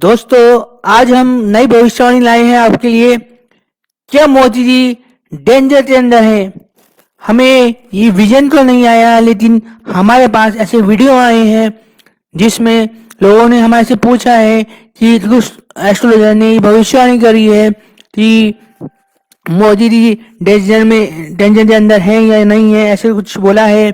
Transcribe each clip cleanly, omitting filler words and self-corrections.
दोस्तों, आज हम नई भविष्यवाणी लाए हैं आपके लिए। क्या मोदी जी डेंजर के अंदर हैं? हमें ये विजन तो नहीं आया, लेकिन हमारे पास ऐसे वीडियो आए हैं जिसमें लोगों ने हमारे से पूछा है कि कुछ एस्ट्रोलॉजर ने भविष्यवाणी करी है कि मोदी जी डेंजर के अंदर है या नहीं है, ऐसे कुछ बोला है।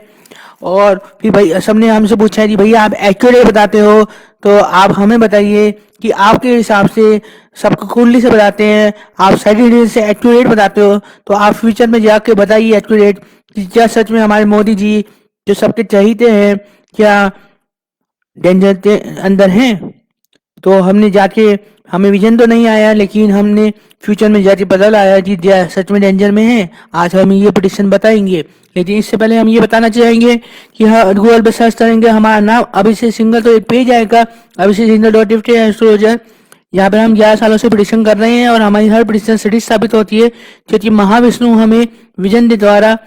और फिर भाई सबने हमसे पूछा है कि भैया आप एक्यूरेट बताते हो, तो आप हमें बताइए कि आपके हिसाब से सबको कुंडली से बताते हैं, आप साइड से एक्यूरेट बताते हो, तो आप फ्यूचर में जाके बताइए एक्यूरेट कि क्या सच में हमारे मोदी जी जो सबके चहीते हैं, क्या डेंजर के अंदर हैं। तो हमने जाके, हमें विजन तो नहीं आया, लेकिन हमने फ्यूचर में जाके पता लगाया कि क्या सच में डेंजर में है। आज हम ये प्रेडिक्शन बताएंगे, लेकिन इससे पहले हम ये बताना चाहेंगे कि हाँ, गूगल पर सर्च करेंगे हमारा नाम अभिषेक सिंगल, तो एक पेज आएगा अभिषेक सिंगल डॉट एस्ट्रोलॉजर। यहाँ पर हम 11 सालों से प्रेडिक्शन कर रहे हैं और हमारी हर प्रेडिक्शन सटीक साबित होती है, क्योंकि महाविष्णु हमें विजन के द्वारा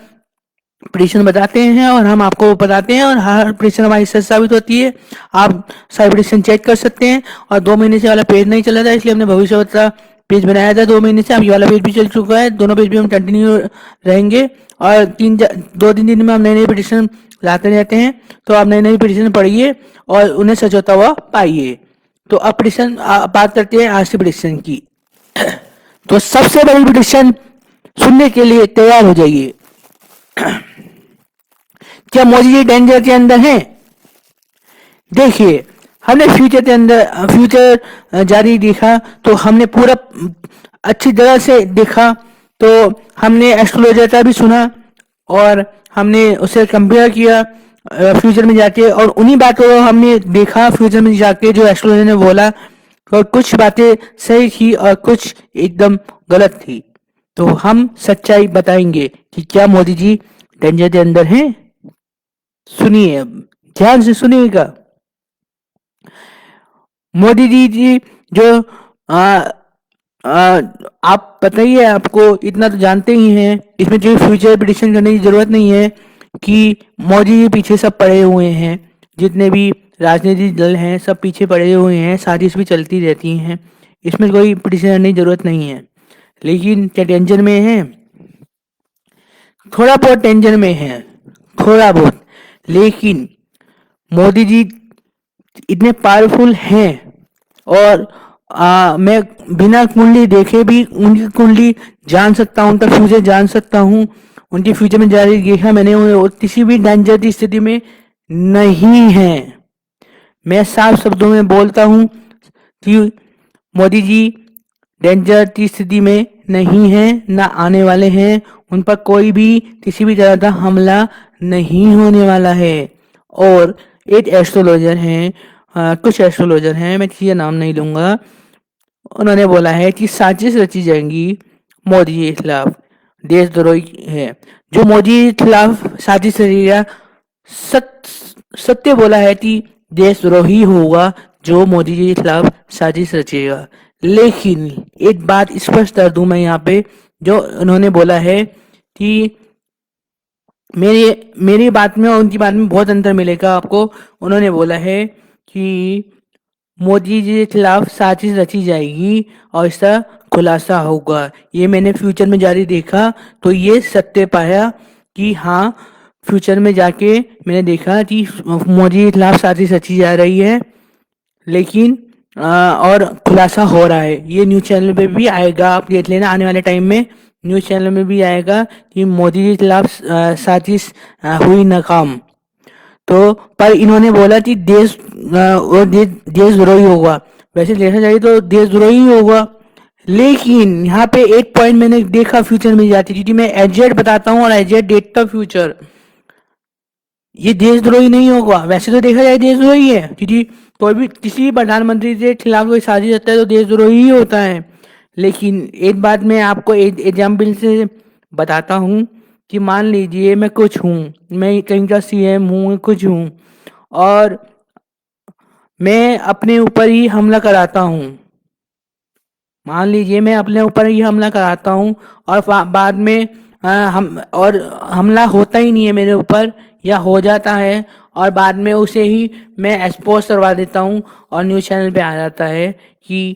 प्रेडिक्शन बताते हैं और हम आपको बताते हैं, और हर प्रेडिक्शन हमारी सच साबित होती है। आप सारी प्रेडिक्शन चेक कर सकते हैं। और 2 महीने से वाला पेज नहीं चला था, इसलिए हमने भविष्य पेज बनाया था 2 महीने से। अब ये वाला पेज भी चल चुका है, दोनों पेज भी हम कंटिन्यू रहेंगे। और 2-3 दिन में हम नई नई प्रेडिक्शन लाते रहते हैं, तो आप नई नई प्रेडिक्शन पढ़िए और उन्हें सच होता हुआ पाइए। तो अब प्रेडिक्शन बात करते हैं आज की प्रेडिक्शन की। तो सबसे बड़ी प्रेडिक्शन सुनने के लिए तैयार हो जाइए। क्या मोदी जी डेंजर के अंदर हैं? देखिए, हमने फ्यूचर जारी देखा, तो हमने पूरा अच्छी तरह से देखा। तो हमने एस्ट्रोलॉजर का भी सुना और हमने उसे कंपेयर किया फ्यूचर में जाके, और उन्हीं बातों को हमने देखा फ्यूचर में जाके जो एस्ट्रोलॉजर ने बोला। और कुछ बातें सही थी और कुछ एकदम गलत थी। तो हम सच्चाई बताएंगे कि क्या मोदी जी डेंजर के अंदर हैं। सुनिए, अब ध्यान से सुनिएगा। मोदी जी जो आ, आ, आप बताइए, आपको इतना तो जानते ही हैं, इसमें जो फ्यूचर प्रेडिक्शन करने की जरूरत नहीं है कि मोदी जी पीछे सब पड़े हुए हैं। जितने भी राजनीतिक दल हैं सब पीछे पड़े हुए हैं, साजिश भी चलती रहती हैं। इसमें कोई प्रेडिक्शन करने की जरूरत नहीं है। लेकिन क्या टेंशन में है? थोड़ा बहुत टेंशन में है, थोड़ा बहुत। लेकिन मोदी जी इतने पावरफुल हैं, और मैं बिना कुंडली देखे भी उनकी कुंडली जान सकता हूँ, उनका फ्यूचर जान सकता हूँ। उनके फ्यूचर में जारी देखा मैंने, और किसी भी डेंजर की स्थिति में नहीं है। मैं साफ शब्दों में बोलता हूँ कि मोदी जी डेंजर की स्थिति में नहीं है, ना आने वाले हैं। उन पर कोई भी किसी भी तरह का हमला नहीं होने वाला है। और एक एस्ट्रोलॉजर हैं, कुछ एस्ट्रोलॉजर हैं, मैं किसी का नाम नहीं लूंगा, उन्होंने बोला है कि साजिश रची जाएंगी मोदी के खिलाफ, देशद्रोही है जो मोदी के खिलाफ साजिश रचेगा। सत्य बोला है कि देशद्रोही होगा जो मोदी जी के खिलाफ साजिश रचेगा। लेकिन एक बात स्पष्ट कर दूं मैं यहाँ पे, जो उन्होंने बोला है कि मेरी बात में और उनकी बात में बहुत अंतर मिलेगा आपको। उन्होंने बोला है कि मोदी जी के खिलाफ साजिश रची जाएगी और इसका खुलासा होगा। ये मैंने फ्यूचर में जारी देखा, तो ये सत्य पाया कि हाँ, फ्यूचर में जाके मैंने देखा कि मोदी के खिलाफ साजिश रची जा रही है। लेकिन और खुलासा हो रहा है, ये न्यूज़ चैनल पे भी आएगा, आप देख लेना आने वाले टाइम में। न्यूज़ चैनल में भी आएगा कि मोदी के खिलाफ साजिश हुई नाकाम। तो पर इन्होंने बोला कि देशद्रोही होगा। वैसे देखा जाए तो देशद्रोही ही होगा, लेकिन यहाँ पे एक पॉइंट मैंने देखा फ्यूचर में जाती, क्योंकि मैं एजेट बताता हूँ और एजेट देखता फ्यूचर। ये देशद्रोही नहीं होगा। वैसे तो देखा जाए देशद्रोही है, क्योंकि कोई भी किसी भी प्रधानमंत्री के खिलाफ कोई साजिश होता है तो देशद्रोही ही होता है। लेकिन एक बात मैं आपको एग्जाम्पल से बताता हूँ कि मान लीजिए मैं कुछ हूँ, मैं कहीं का सीएम हूँ, कुछ हूँ, और मैं अपने ऊपर ही हमला कराता हूँ। मान लीजिए मैं अपने ऊपर ही हमला कराता हूँ और बाद में हम और हमला होता ही नहीं है मेरे ऊपर, या हो जाता है और बाद में उसे ही मैं एक्सपोज करवा देता हूँ और न्यूज़ चैनल पे आ जाता है कि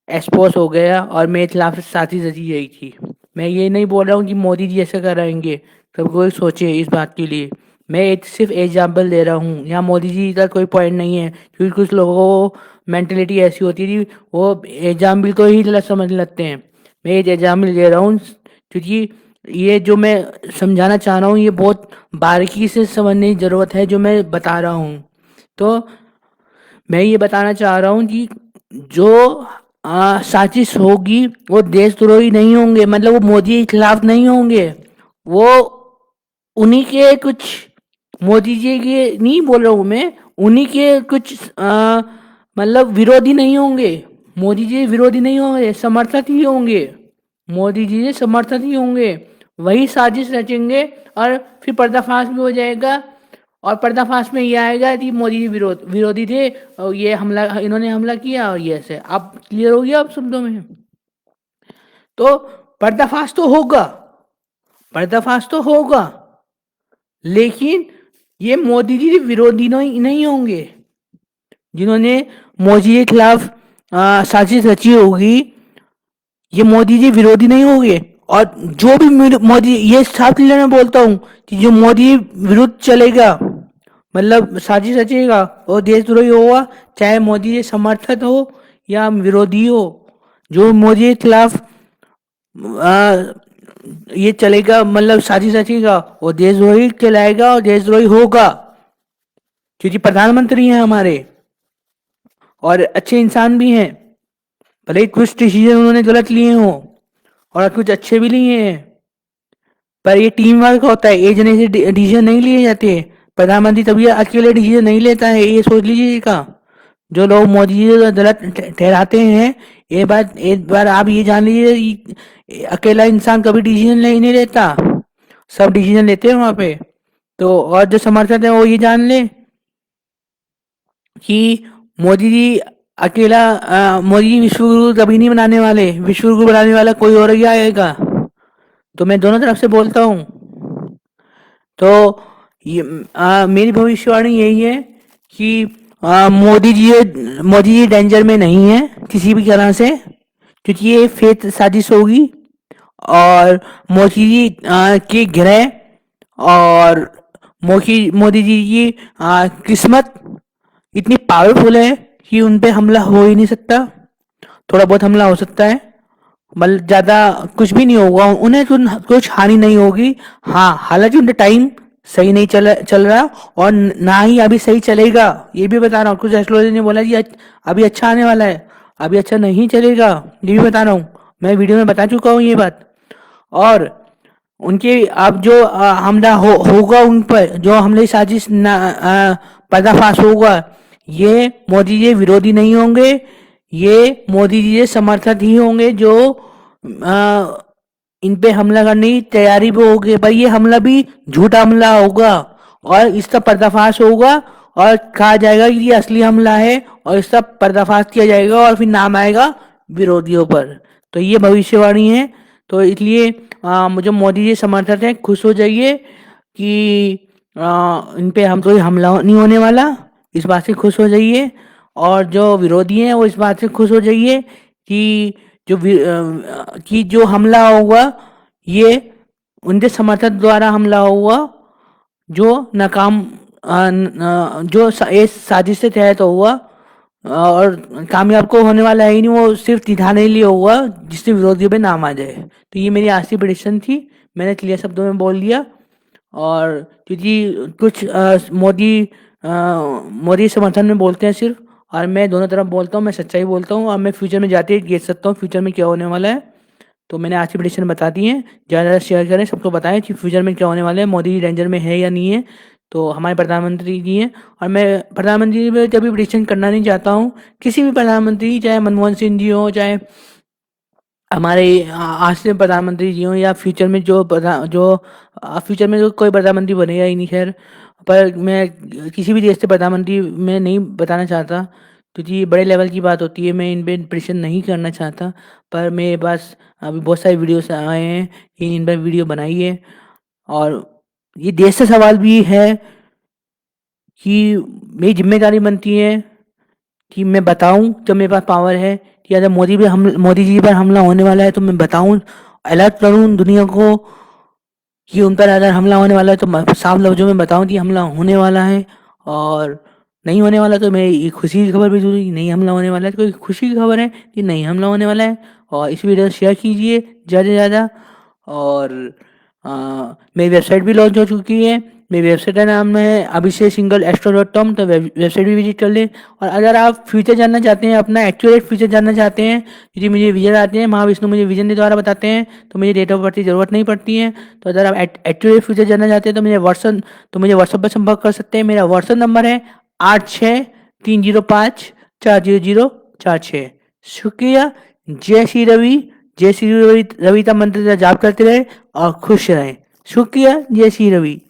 एक्सपोज हो गया और मेरे खिलाफ साथी रची गई थी। मैं ये नहीं बोल रहा हूँ कि मोदी जी ऐसा कराएंगे, सब कोई सोचे इस बात के लिए। मैं एक सिर्फ एग्जाम्पल दे रहा हूँ, यहाँ मोदी जी का कोई पॉइंट नहीं है, क्योंकि कुछ लोगों को मेंटेलिटी ऐसी होती थी, वो एग्जाम्पल को ही गलत समझ लगते हैं। मैं एक एग्जाम्पल दे रहा हूँ, क्योंकि ये जो मैं समझाना चाह रहा हूँ ये बहुत बारीकी से समझने की ज़रूरत है जो मैं बता रहा हूँ। तो मैं ये बताना चाह रहा हूँ कि जो साजिश होगी वो देशद्रोही नहीं होंगे, मतलब वो मोदी के खिलाफ नहीं होंगे, वो उन्हीं के कुछ, मोदी जी के नहीं बोल रहा हूँ मैं, उन्हीं के कुछ मतलब विरोधी नहीं होंगे। मोदी जी विरोधी नहीं होंगे, समर्थक ही होंगे। मोदी जी समर्थक ही होंगे, वही साजिश रचेंगे और फिर पर्दाफाश भी हो जाएगा। और पर्दाफाश में ये आएगा कि मोदी जी विरोधी थे और ये हमला, इन्होंने हमला किया और ये ऐसे। आप क्लियर हो गया आप शब्दों में? तो पर्दाफाश तो होगा, पर्दाफाश तो होगा, लेकिन ये मोदी जी विरोधी नहीं होंगे। जिन्होंने मोदी के खिलाफ साजिश रची होगी, ये मोदी जी विरोधी नहीं होंगे। और जो भी मोदी, ये साफ क्लियर में बोलता हूँ कि जो मोदी विरुद्ध चलेगा, मतलब साजिश रचेगा, वो देशद्रोही होगा, चाहे मोदी जी समर्थक हो या विरोधी हो। जो मोदी के खिलाफ ये चलेगा, मतलब साजिश रचेगा, वो देशद्रोही कहलाएगा और देशद्रोही होगा, क्योंकि प्रधानमंत्री हैं हमारे और अच्छे इंसान भी हैं। भले ही कुछ डिसीजन उन्होंने गलत लिए हों और कुछ अच्छे भी लिए हैं, पर ये टीम वर्क होता है, एक जने से डिसीजन नहीं लिए जाते। प्रधानमंत्री तभी अकेले डिसीजन नहीं लेता है, ये सोच लीजिएगा। जो लोग मोदी जी को गलत ठहराते हैं, एक बार आप ये जान लीजिए कि अकेला इंसान कभी डिसीजन नहीं लेता, सब डिसीजन लेते हैं वहां पे। तो और जो समर्थक है वो ये जान ले कि मोदी जी अकेला मोदी जी विश्व गुरु कभी नहीं बनाने वाले, विश्व गुरु बनाने वाला कोई और ही आएगा। तो मैं दोनों तरफ से बोलता हूँ। तो ये मेरी भविष्यवाणी यही है कि मोदी जी डेंजर में नहीं है किसी भी तरह से, क्योंकि ये फेक साजिश होगी। और मोदी जी की ग्रह और मोदी जी की किस्मत इतनी पावरफुल है कि उन पे हमला हो ही नहीं सकता। थोड़ा बहुत हमला हो सकता है, मतलब ज्यादा कुछ भी नहीं होगा, उन्हें कुछ हानि नहीं होगी। हाँ, हालांकि उनका टाइम सही नहीं चल रहा और ना ही अभी सही चलेगा, ये भी बता रहा हूँ। कुछ एस्ट्रोलॉजर ने बोला कि अभी अच्छा आने वाला है, अभी अच्छा नहीं चलेगा, ये भी बता रहा हूँ। मैं वीडियो में बता चुका हूँ ये बात। और उनके अब जो हमला होगा उन पर, जो हमले साजिश पर्दाफाश होगा, ये मोदी जी विरोधी नहीं होंगे, ये मोदी जी के समर्थक ही होंगे, जो इन पे हमला करने की तैयारी भी होगी। पर ये हमला भी झूठा हमला होगा और इसका पर्दाफाश होगा और कहा जाएगा कि ये असली हमला है और इसका पर्दाफाश किया जाएगा और फिर नाम आएगा विरोधियों पर। तो ये भविष्यवाणी है। तो इसलिए मुझे मोदी जी समर्थक हैं, खुश हो जाइए कि इन पे हम कोई हमला नहीं होने वाला, इस बात से खुश हो जाइए। और जो विरोधी हैं वो इस बात से खुश हो जाइए कि कि जो हमला होगा ये उनके समर्थक द्वारा हमला होगा, जो नाकाम जो इस साजिश से तहत हुआ और कामयाब को होने वाला है ही नहीं, वो सिर्फ दिखाने के लिए हुआ जिससे विरोधियों पे नाम आ जाए। तो ये मेरी आज की प्रेडिक्शन थी, मैंने क्लियर शब्दों में बोल दिया। और क्योंकि कुछ मोदी समर्थन में बोलते हैं सिर्फ, और मैं दोनों तरफ बोलता हूँ, मैं सच्चाई बोलता हूँ और मैं फ्यूचर में जाते ही देख सकता हूँ फ्यूचर में क्या होने वाला है। तो मैंने आज की प्रेडिक्शन बता दी है, ज़्यादा शेयर करें, सबको बताएं कि फ्यूचर में क्या होने वाला है, मोदी जी डेंजर में है या नहीं है। तो हमारे प्रधानमंत्री जी हैं और मैं प्रधानमंत्री जी में कभी प्रेडिक्शन करना नहीं चाहता हूँ। किसी भी प्रधानमंत्री, चाहे मनमोहन सिंह जी हो, चाहे हमारे आज से प्रधानमंत्री जी हों, या फ्यूचर में फ्यूचर में जो कोई प्रधानमंत्री बनेगा ही नहीं खैर, पर मैं किसी भी देश से प्रधानमंत्री मैं नहीं बताना चाहता, क्योंकि ये बड़े लेवल की बात होती है, मैं इन पे प्रेशर नहीं करना चाहता। पर मेरे पास अभी बहुत सारे वीडियोस आए हैं कि इन पर वीडियो बनाइए, और ये देश से सवाल भी है कि मेरी जिम्मेदारी बनती है कि मैं बताऊं जब मेरे पास पावर है कि अगर मोदी जी पर हमला होने वाला है तो मैं बताऊं, अलर्ट करूं दुनिया को कि उन पर अगर हमला होने वाला है तो मैं साफ लफ्जों में बताऊं कि हमला होने वाला है। और नहीं होने वाला तो मैं ये खुशी की खबर भी दूँ कि नहीं हमला होने वाला है, तो कोई खुशी की खबर है कि नहीं हमला होने वाला है। और इस वीडियो को शेयर कीजिए ज़्यादा से ज़्यादा। और मेरी वेबसाइट भी लॉन्च हो चुकी है। मेरी वेबसाइट का नाम है अभिषेक सिंगल एस्ट्रो डॉट कॉम, तो वेबसाइट भी विजिट कर लें। और अगर आप फ्यूचर जानना चाहते हैं, अपना एक्यूरेट फ्यूचर जानना चाहते हैं, यदि मुझे विजन आते हैं, महाविष्णु मुझे विजन के द्वारा बताते हैं, तो मुझे डेट ऑफ बर्थ की ज़रूरत नहीं पड़ती है। तो अगर आप एक्यूरेट फ्यूचर जानना चाहते हैं तो मुझे व्हाट्सअप पर संपर्क कर सकते हैं। मेरा व्हाट्सअप नंबर है 8630540046। शुक्रिया। जय श्री रवि। जय श्री रवि। रवि का मंत्र का जाप करते रहे और खुश रहें। शुक्रिया। जय श्री रवि।